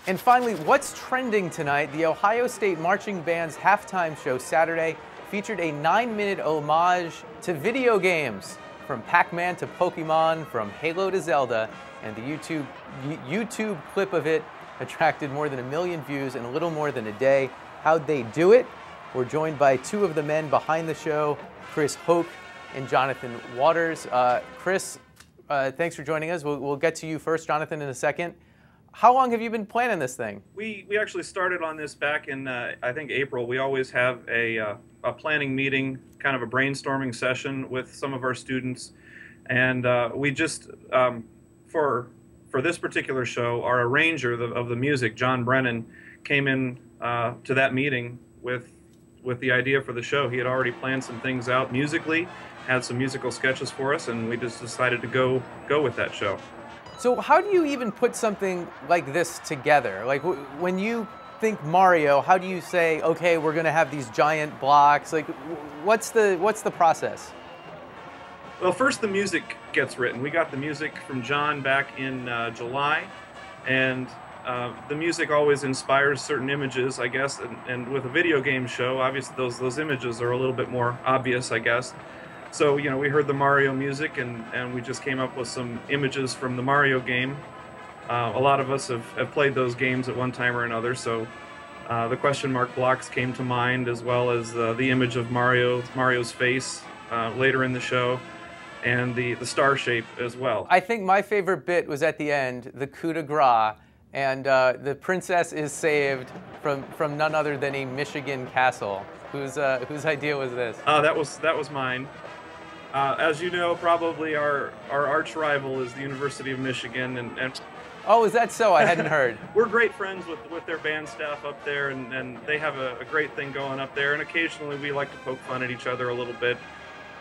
And finally, what's trending tonight? The Ohio State Marching Band's halftime show Saturday featured a 9-minute homage to video games, from Pac-Man to Pokemon, from Halo to Zelda, and the YouTube clip of it attracted more than 1 million views in a little more than a day. How'd they do it? We're joined by two of the men behind the show, Chris Hoke and Jonathan Waters. Chris, thanks for joining us. We'll get to you first, Jonathan, in a second. How long have you been planning this thing? We actually started on this back in, I think, April. We always have a planning meeting, kind of a brainstorming session with some of our students. And we just, for this particular show, our arranger of the music, John Brennan, came in to that meeting with the idea for the show. He had already planned some things out musically, had some musical sketches for us, and we just decided to go with that show. So how do you even put something like this together? Like when you think Mario, how do you say, okay, we're gonna have these giant blocks? Like what's the process? Well, first the music gets written. We got the music from John back in July, and the music always inspires certain images, I guess, and with a video game show, obviously those images are a little bit more obvious, I guess. So, you know, we heard the Mario music, and we just came up with some images from the Mario game. A lot of us have played those games at one time or another, so the question mark blocks came to mind, as well as the image of Mario's face later in the show, and the star shape as well. I think my favorite bit was at the end, the coup de grace, and the princess is saved from none other than a Michigan castle. Whose idea was this? That was mine. As you know, probably our arch rival is the University of Michigan, and oh, is that so? I hadn't heard. We're great friends with their band staff up there, and they have a great thing going up there, and occasionally we like to poke fun at each other a little bit.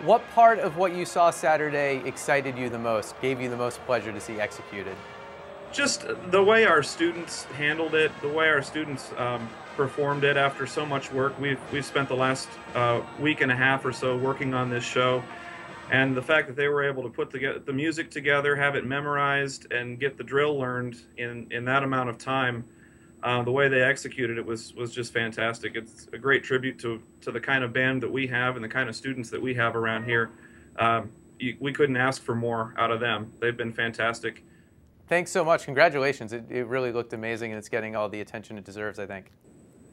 What part of what you saw Saturday excited you the most, gave you the most pleasure to see executed? Just the way our students handled it, the way our students performed it after so much work. We've spent the last week and a half or so working on this show, and the fact that they were able to put the music together, have it memorized, and get the drill learned in that amount of time, the way they executed it was just fantastic. It's a great tribute to the kind of band that we have and the kind of students that we have around here. We couldn't ask for more out of them. They've been fantastic. Thanks so much. Congratulations. It really looked amazing, and it's getting all the attention it deserves, I think.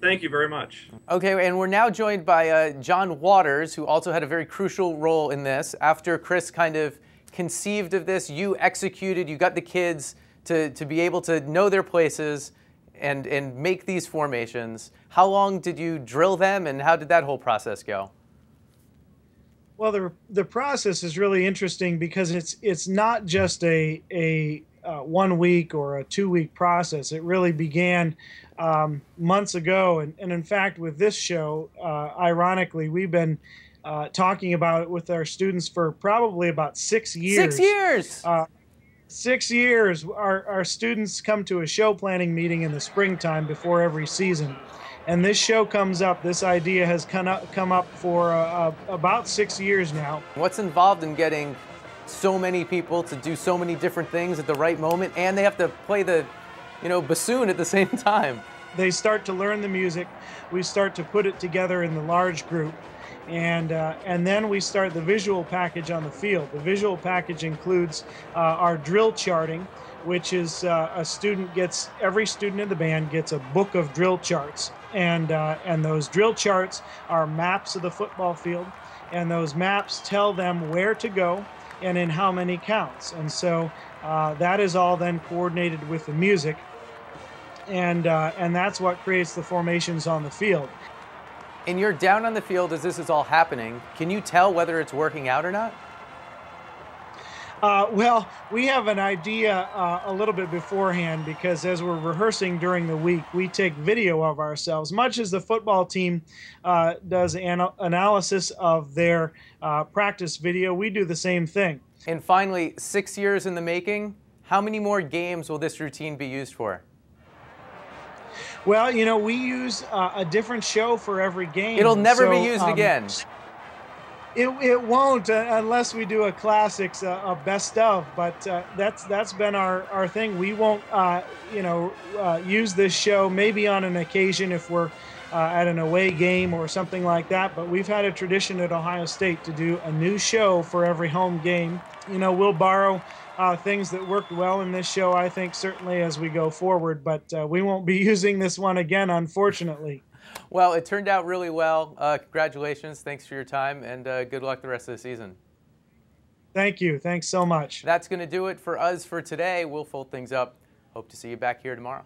Thank you very much. Okay, and we're now joined by John Waters, who also had a very crucial role in this. After Chris kind of conceived of this, you executed, you got the kids to be able to know their places and make these formations. How long did you drill them, and how did that whole process go? Well, the process is really interesting because it's not just a 1 week or a 2-week process. It really began months ago, and in fact, with this show, ironically, we've been talking about it with our students for probably about 6 years. 6 years! 6 years. Our students come to a show planning meeting in the springtime before every season, and this show comes up. This idea has come up for about 6 years now. What's involved in getting so many people to do so many different things at the right moment, and they have to play the, bassoon at the same time? They start to learn the music. We start to put it together in the large group, and then we start the visual package on the field. The visual package includes our drill charting, which is every student in the band gets a book of drill charts, and those drill charts are maps of the football field, and those maps tell them where to go and in how many counts. And so that is all then coordinated with the music, and that's what creates the formations on the field. And you're down on the field as this is all happening. Can you tell whether it's working out or not? Well, we have an idea a little bit beforehand, because as we're rehearsing during the week, we take video of ourselves, much as the football team does analysis of their practice video. We do the same thing. And finally, 6 years in the making, how many more games will this routine be used for? Well, we use a different show for every game. It'll never be used again. It won't unless we do a classics, a best of. But that's been our thing. We won't use this show maybe on an occasion if we're at an away game or something like that. But we've had a tradition at Ohio State to do a new show for every home game. We'll borrow things that worked well in this show, I think, certainly as we go forward. But we won't be using this one again, unfortunately. Well, it turned out really well. Congratulations. Thanks for your time, and good luck the rest of the season. Thank you. Thanks so much. That's going to do it for us for today. We'll fold things up. Hope to see you back here tomorrow.